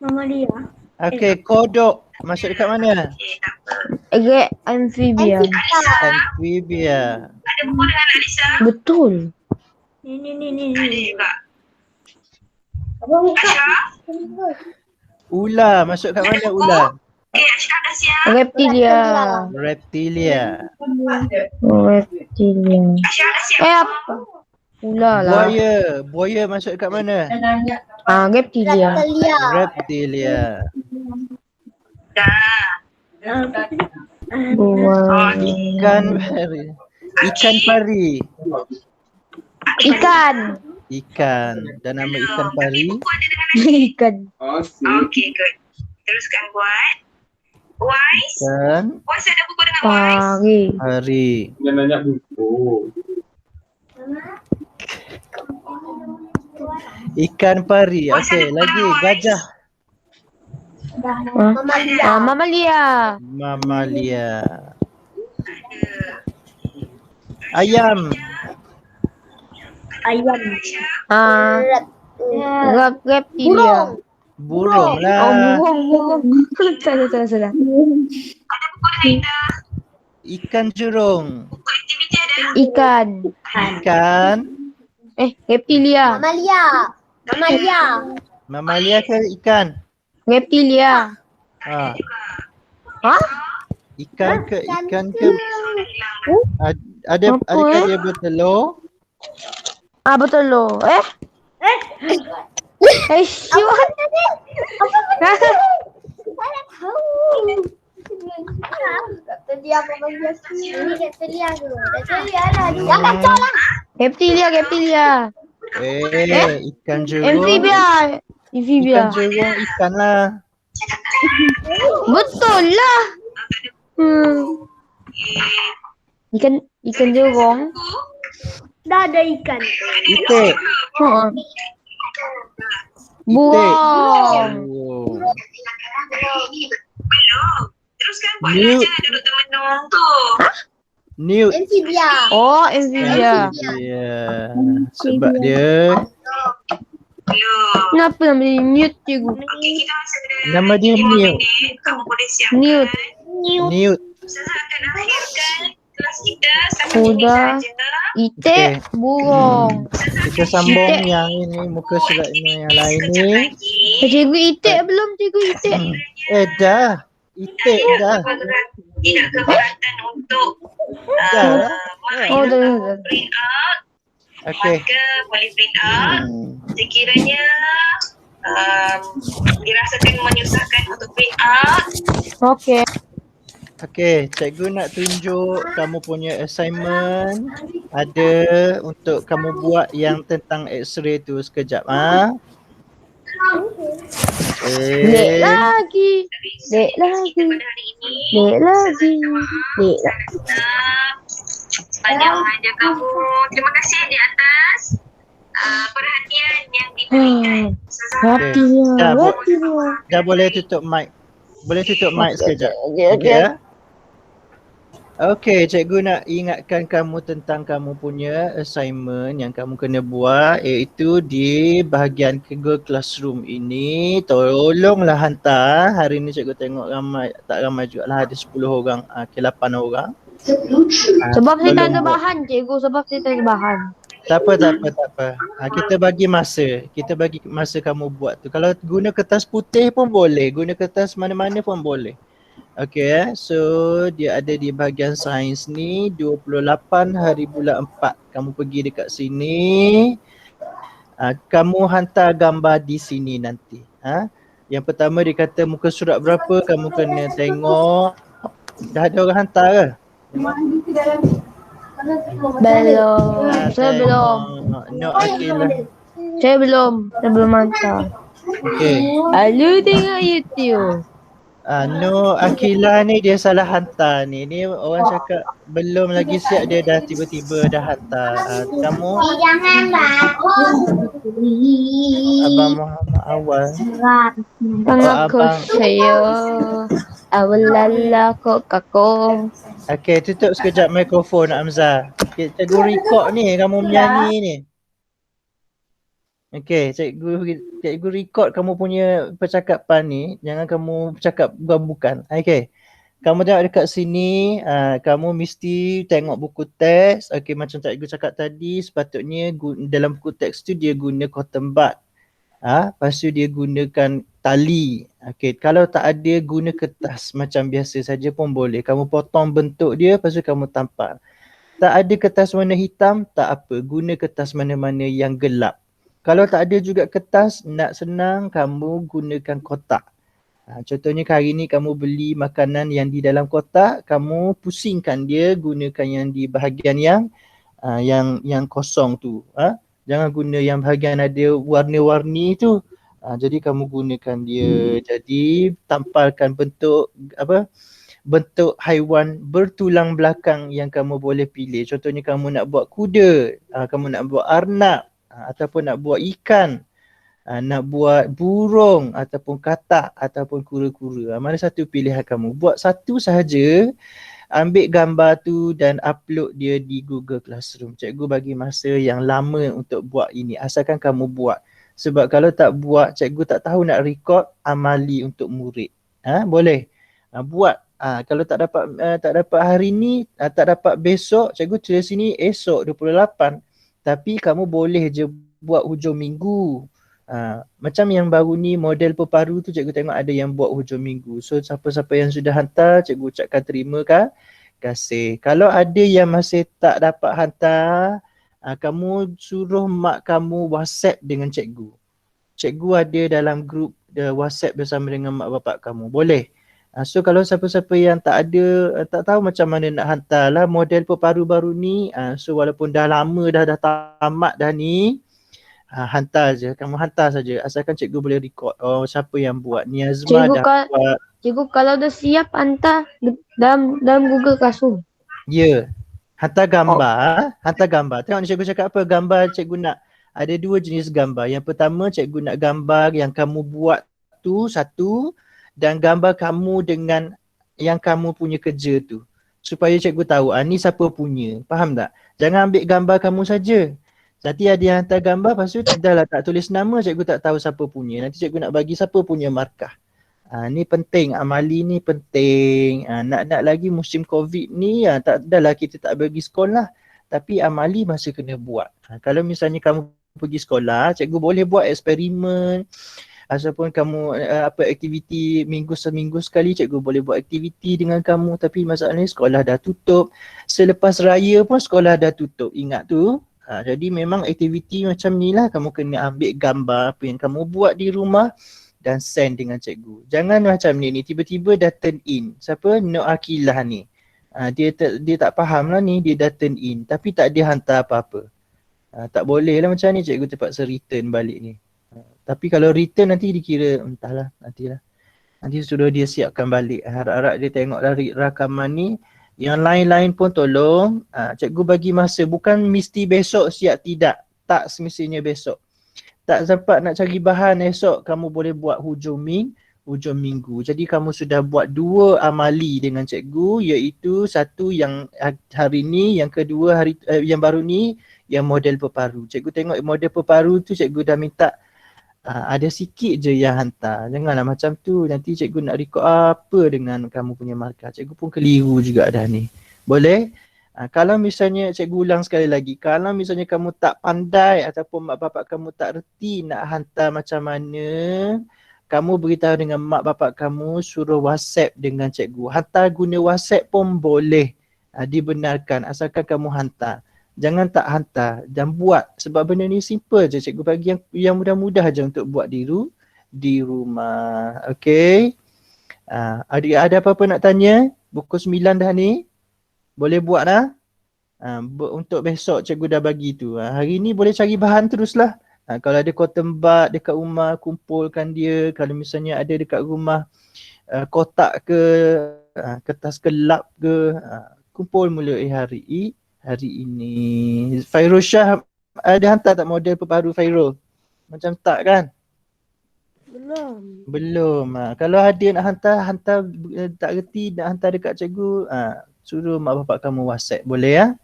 Mamalia. Okey, kodok masuk dekat mana? Okey, tak apa. Amphibia. Amphibia. Ada buku dengan Alisa? Betul. Ni. Ada juga. Ashraf? Ular masuk kat mana ular? Okey, Ashraf dah siap? Reptilia. Reptilia. Ashraf dah siap? Apa? Ular lah. Buaya masuk kat mana? Reptilia. Reptilia. Dah. Buah. Ikan pari. Ikan. Dan nama ikan pari. Buku ada dengan Ikan. Okey, good. Teruskan buat. Wise? Ikan Wise ada buku dengan Wise? pari. Dia nanya buku. Ikan pari. Okey, lagi gajah. Mamalia. Ayam. Reptilia. Burung lah. Burung. Salah. Ada buku dengan Indah? Ikan jurung. Buku aktiviti ada? Ikan. Reptilia. Mamalia ke ikan? Reptilia. Ikan ke? Adakah dia bertelur? Betul lo. Syuat. Kata dia apa bagi ini kata dia tu. Kata dia lah. Yang kacau lah. Reptilia. Ikan jerung. Amphibia. Ikan jerung ikan lah. Betul lah. Ikan jerung. Dah ada ikan. Itik. Burung. Oh. Belum. Teruskan buatlah, Newt. jangan duduk termenung tu. Newt. Amphibia. Amphibia. Ya. Sebab dia Belum. Kenapa nama dia Newt cikgu? Okey, kita masih ada Nama dia 5 Newt. minit. Kamu boleh siapkan. Newt. Newt. Ustazah akan akhirkan kelas kita sampai Sudah. sini saja. Itik, burung. Kita sambung yang ini muka surat ini yang lain ni. Cikgu itik belum cikgu itik? Dah. Itik dah. Tidak keberatan untuk Dah. Dah. print out. Okey. Maka boleh print out. Sekiranya dirasakan menyusahkan untuk print out, Okey. Okey, cikgu nak tunjuk kamu punya assignment ada untuk kamu buat yang tentang X-ray tu sekejap Lek lagi. Lek lagi. pada hari ini Lek lagi. Lek lagi. sepanjang mengajar kamu. Terima kasih di atas perhatian yang diberikan. Hatinya. Dah boleh tutup mic. Boleh tutup mic sekejap. Okey. Okey ya. Okey, cikgu nak ingatkan kamu tentang kamu punya assignment yang kamu kena buat, iaitu di bahagian Google Classroom ini. Tolonglah hantar. Hari ni cikgu tengok ramai, tak ramai juga lah, ada 10 orang, 8 orang. Sebab saya tak ada Tolong buat. bahan cikgu, sebab saya tak ada bahan. Tak apa. Kita bagi masa. Kita bagi masa kamu buat tu. Kalau guna kertas putih pun boleh, guna kertas mana-mana pun boleh. Okay, so dia ada di bahagian sains ni 28 hari bulan 4. Kamu pergi dekat sini. Kamu hantar gambar di sini nanti. Yang pertama dia kata muka surat berapa, kamu kena tengok. Dah ada orang hantar ke? Belum. Saya belum. No, okay lah. Saya belum hantar. Okay. Lalu tengok YouTube. No, Akila ni dia salah hantar ni. Ni orang cakap belum lagi siap, dia dah tiba-tiba dah hantar. Kamu Jangan bang. Abang Muhammad Awal. Anakku abang. saya. Awalala kok kako. Okay, tutup sekejap mikrofon Hamzah. Cikgu record ni kamu menyanyi ni. Okay, cikgu record kamu punya percakapan ni. Jangan kamu cakap bukan. Okay. Kamu tengok dekat sini, kamu mesti tengok buku teks. Okay, macam cikgu cakap tadi, sepatutnya dalam buku teks tu dia guna cotton bud. Lepas tu dia gunakan tali. Okay, kalau tak ada, guna kertas macam biasa saja pun boleh. Kamu potong bentuk dia, lepas tu kamu tampal. Tak ada kertas warna hitam, tak apa. Guna kertas mana-mana yang gelap. Kalau tak ada juga kertas, nak senang kamu gunakan kotak. Contohnya hari ni kamu beli makanan yang di dalam kotak, kamu pusingkan dia, gunakan yang di bahagian yang kosong tu. Jangan guna yang bahagian ada warna-warni tu. Jadi kamu gunakan dia. Jadi tampalkan bentuk bentuk haiwan bertulang belakang yang kamu boleh pilih. Contohnya kamu nak buat kuda, kamu nak buat arnab, ataupun nak buat ikan, nak buat burung ataupun katak ataupun kura-kura. Mana satu pilihan kamu? Buat satu sahaja, ambil gambar tu dan upload dia di Google Classroom. Cikgu bagi masa yang lama untuk buat ini, asalkan kamu buat. Sebab kalau tak buat, cikgu tak tahu nak record amali untuk murid. Boleh. Buat. Kalau tak dapat hari ni, tak dapat besok, cikgu tulis sini esok 28. Tapi kamu boleh je buat hujung minggu. Macam yang baru ni model peparu tu, cikgu tengok ada yang buat hujung minggu. So siapa-siapa yang sudah hantar, cikgu ucapkan terima kasih. Kalau ada yang masih tak dapat hantar, kamu suruh mak kamu WhatsApp dengan cikgu. Cikgu ada dalam grup WhatsApp bersama dengan mak bapak kamu. Boleh. So kalau siapa-siapa yang tak ada, tak tahu macam mana nak hantar lah model peparu baru ni. So walaupun dah lama dah tamat dah ni, hantar je. Kamu hantar saja. Asalkan cikgu boleh record. Oh, siapa yang buat. Niazma dah buat. Cikgu kalau dah siap hantar dalam Google Classroom. Ya. Hantar gambar. Hantar gambar. Tengok ni cikgu cakap apa. Gambar cikgu nak. Ada 2 jenis gambar. Yang pertama cikgu nak gambar yang kamu buat tu satu. Dan gambar kamu dengan yang kamu punya kerja tu. Supaya cikgu tahu ni siapa punya. Faham tak? Jangan ambil gambar kamu saja. Nanti ada yang hantar gambar, lepas tu dah lah tak tulis nama, cikgu tak tahu siapa punya. Nanti cikgu nak bagi siapa punya markah. Ni penting, amali ni penting. Nak lagi musim COVID ni, tak adalah kita tak bagi sekolah. Tapi amali masih kena buat. Kalau misalnya kamu pergi sekolah, cikgu boleh buat eksperimen. Ataupun kamu aktiviti seminggu sekali cikgu boleh buat aktiviti dengan kamu, tapi masalahnya sekolah dah tutup. Selepas raya pun sekolah dah tutup. Ingat tu. Jadi memang aktiviti macam ni lah, kamu kena ambil gambar apa yang kamu buat di rumah dan send dengan cikgu. Jangan macam ni tiba-tiba dah turn in. Siapa? Nur Akilah ni. Dia tak faham lah ni, dia dah turn in tapi tak dia hantar apa-apa. Tak boleh lah macam ni, cikgu terpaksa return balik ni. Tapi kalau return nanti dikira entahlah, nantilah. Nanti suruh dia siapkan balik. Harap-harap dia tengok dari rakaman ni. Yang lain-lain pun tolong. Cikgu bagi masa. Bukan mesti besok siap, tidak. Tak semestinya besok. Tak sempat nak cari bahan esok, kamu boleh buat hujung minggu. Jadi kamu sudah buat 2 amali dengan cikgu, iaitu satu yang hari ni, yang kedua yang baru ni, yang model peparu. Cikgu tengok model peparu tu cikgu dah minta ada sikit je yang hantar. Janganlah macam tu. Nanti cikgu nak record apa dengan kamu punya markah. Cikgu pun keliru juga dah ni. Boleh? Kalau misalnya cikgu ulang sekali lagi. Kalau misalnya kamu tak pandai ataupun mak bapak kamu tak reti nak hantar macam mana, kamu beritahu dengan mak bapak kamu, suruh WhatsApp dengan cikgu. Hantar guna WhatsApp pun boleh. Dibenarkan asalkan kamu hantar. Jangan tak hantar dan buat, sebab benda ni simple je. Cikgu bagi yang mudah-mudah je untuk buat di rumah. Okay. Ada apa-apa nak tanya? Buku 9 dah ni. Boleh buat dah. Untuk besok cikgu dah bagi tu. Hari ni boleh cari bahan teruslah. Kalau ada cotton bud dekat rumah, kumpulkan dia. Kalau misalnya ada dekat rumah kotak ke, kertas kelap ke, kumpul mula hari ini. Fairul Shah ada hantar tak model peparu Fairul? Macam tak kan? Belum. Kalau ada nak hantar tak reti nak hantar dekat cikgu, suruh mak bapak kamu WhatsApp. Boleh ya?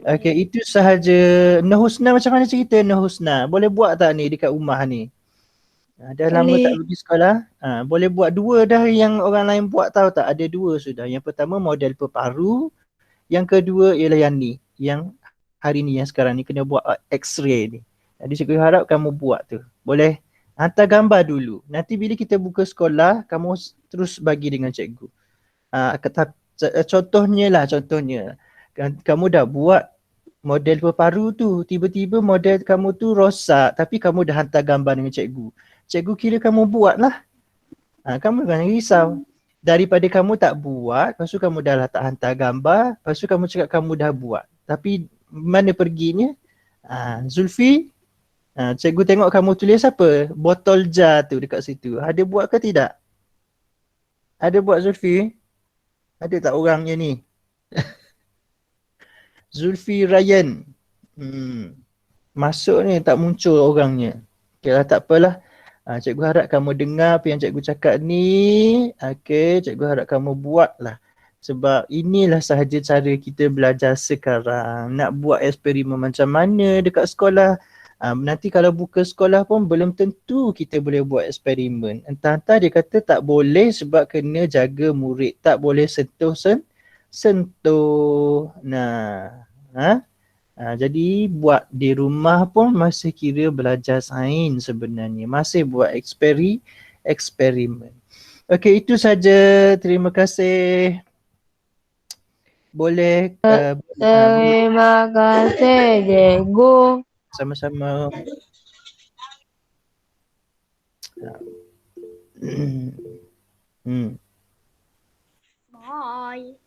Okey, itu sahaja. Nur Husna macam mana cerita Nur Husna? Boleh buat tak ni dekat rumah ni? Dah lama tak pergi sekolah. Boleh buat 2 dah yang orang lain buat, tahu tak? Ada 2 sudah. Yang pertama model peparu. Yang kedua ialah yang ni. Yang hari ni, yang sekarang ni kena buat X-ray ni. Jadi cikgu harap kamu buat tu. Boleh? Hantar gambar dulu. Nanti bila kita buka sekolah, kamu terus bagi dengan cikgu. Contohnya. Kamu dah buat model peparu tu. Tiba-tiba model kamu tu rosak. Tapi kamu dah hantar gambar dengan cikgu. Cikgu kira kamu buat lah. Kamu jangan risau. Daripada kamu tak buat, lepas tu kamu dah tak hantar gambar, lepas tu kamu cakap kamu dah buat. Tapi mana perginya? Zulfi, cikgu tengok kamu tulis apa? Botol jar tu dekat situ. Ada buat ke tidak? Ada buat Zulfi? Ada tak orangnya ni? Zulfi Ryan. Masuk ni tak muncul orangnya. Okay lah, tak apalah. Cikgu harap kamu dengar apa yang cikgu cakap ni. Okay, cikgu harap kamu buatlah. Sebab inilah sahaja cara kita belajar sekarang. Nak buat eksperimen macam mana dekat sekolah. Nanti kalau buka sekolah pun belum tentu kita boleh buat eksperimen. Entah-entah dia kata tak boleh sebab kena jaga murid. Tak boleh sentuh. Jadi buat di rumah pun masih kira belajar sains sebenarnya. Masih buat eksperimen. Okey, itu saja. Terima kasih. boleh Terima kasih, Cikgu. sama-sama. Hmm. Bye.